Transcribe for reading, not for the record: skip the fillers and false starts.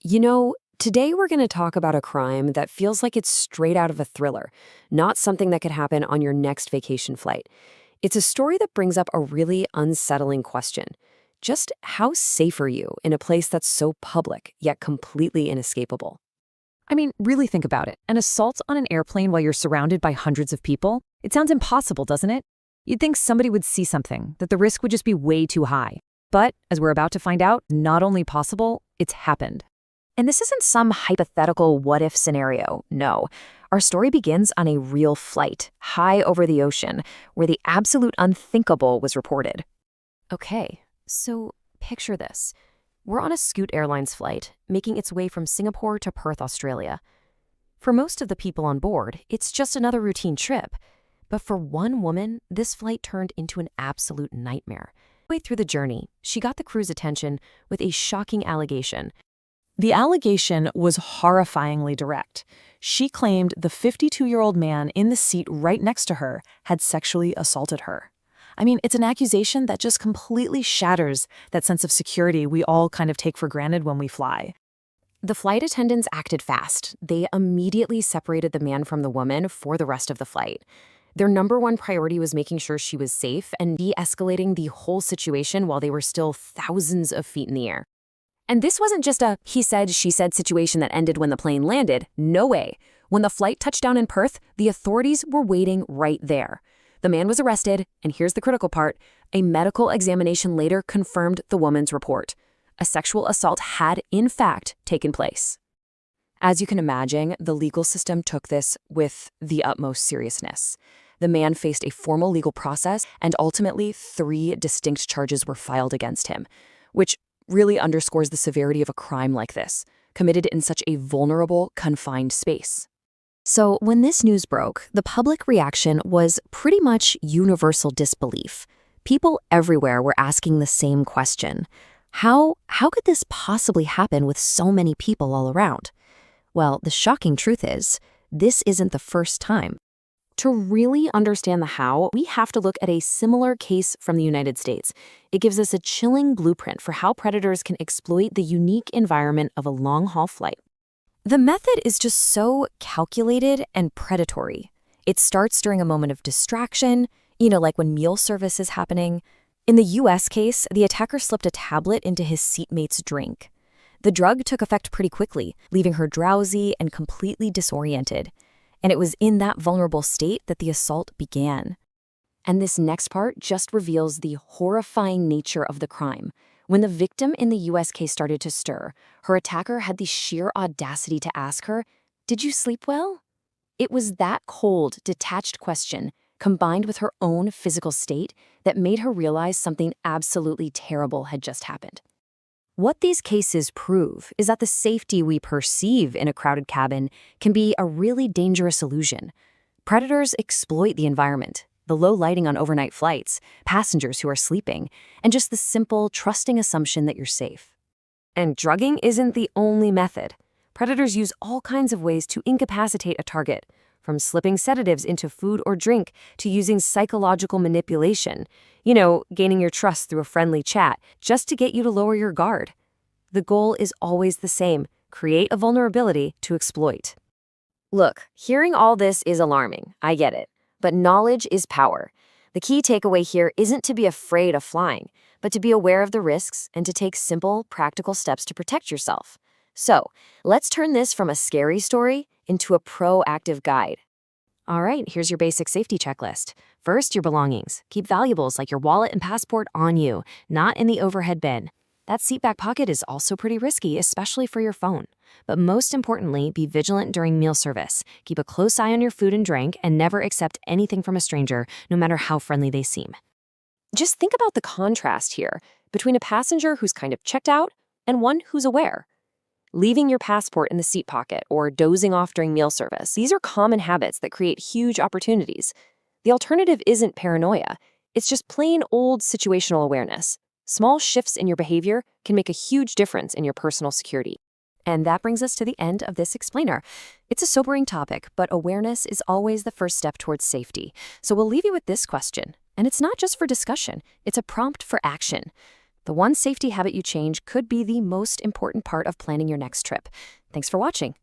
Today we're going to talk about a crime that feels like it's straight out of a thriller, not something that could happen on your next vacation flight. It's a story that brings up a really unsettling question. Just how safe are you in a place that's so public, yet completely inescapable? I mean, really think about it. An assault on an airplane while you're surrounded by hundreds of people? It sounds impossible, doesn't it? You'd think somebody would see something, that the risk would just be way too high. But, as we're about to find out, not only possible, it's happened. And this isn't some hypothetical what-if scenario, no. Our story begins on a real flight, high over the ocean, where the absolute unthinkable was reported. Okay, so picture this. We're on a Scoot Airlines flight, making its way from Singapore to Perth, Australia. For most of the people on board, it's just another routine trip. But for one woman, this flight turned into an absolute nightmare. Way through the journey, she got the crew's attention with a shocking allegation. The allegation was horrifyingly direct. She claimed the 52-year-old man in the seat right next to her had sexually assaulted her. I mean, it's an accusation that just completely shatters that sense of security we all kind of take for granted when we fly. The flight attendants acted fast. They immediately separated the man from the woman for the rest of the flight. Their number one priority was making sure she was safe and de-escalating the whole situation while they were still thousands of feet in the air. And this wasn't just a he said, she said situation that ended when the plane landed. No way. When the flight touched down in Perth, the authorities were waiting right there. The man was arrested, and here's the critical part. A medical examination later confirmed the woman's report. A sexual assault had, in fact, taken place. As you can imagine, the legal system took this with the utmost seriousness. The man faced a formal legal process, and ultimately 3 distinct charges were filed against him, which really underscores the severity of a crime like this, committed in such a vulnerable, confined space. So when this news broke, the public reaction was pretty much universal disbelief. People everywhere were asking the same question. How could this possibly happen with so many people all around? Well, the shocking truth is, this isn't the first time. To really understand the how, we have to look at a similar case from the United States. It gives us a chilling blueprint for how predators can exploit the unique environment of a long-haul flight. The method is just so calculated and predatory. It starts during a moment of distraction, like when meal service is happening. In the US case, the attacker slipped a tablet into his seatmate's drink. The drug took effect pretty quickly, leaving her drowsy and completely disoriented. And it was in that vulnerable state that the assault began. And this next part just reveals the horrifying nature of the crime. When the victim in the US case started to stir, her attacker had the sheer audacity to ask her, "Did you sleep well?" It was that cold, detached question, combined with her own physical state, that made her realize something absolutely terrible had just happened. What these cases prove is that the safety we perceive in a crowded cabin can be a really dangerous illusion. Predators exploit the environment, the low lighting on overnight flights, passengers who are sleeping, and just the simple, trusting assumption that you're safe. And drugging isn't the only method. Predators use all kinds of ways to incapacitate a target, from slipping sedatives into food or drink to using psychological manipulation, gaining your trust through a friendly chat, just to get you to lower your guard. The goal is always the same: create a vulnerability to exploit. Look, hearing all this is alarming, I get it, but knowledge is power. The key takeaway here isn't to be afraid of flying, but to be aware of the risks and to take simple, practical steps to protect yourself. So, let's turn this from a scary story into a proactive guide. All right, here's your basic safety checklist. First, your belongings. Keep valuables like your wallet and passport on you, not in the overhead bin. That seat back pocket is also pretty risky, especially for your phone. But most importantly, be vigilant during meal service. Keep a close eye on your food and drink, and never accept anything from a stranger, no matter how friendly they seem. Just think about the contrast here between a passenger who's kind of checked out and one who's aware. Leaving your passport in the seat pocket or dozing off during meal service, these are common habits that create huge opportunities. The alternative isn't paranoia. It's just plain old situational awareness. Small shifts in your behavior can make a huge difference in your personal security. And that brings us to the end of this explainer. It's a sobering topic, but awareness is always the first step towards safety. So we'll leave you with this question. And it's not just for discussion, it's a prompt for action. The one safety habit you change could be the most important part of planning your next trip. Thanks for watching.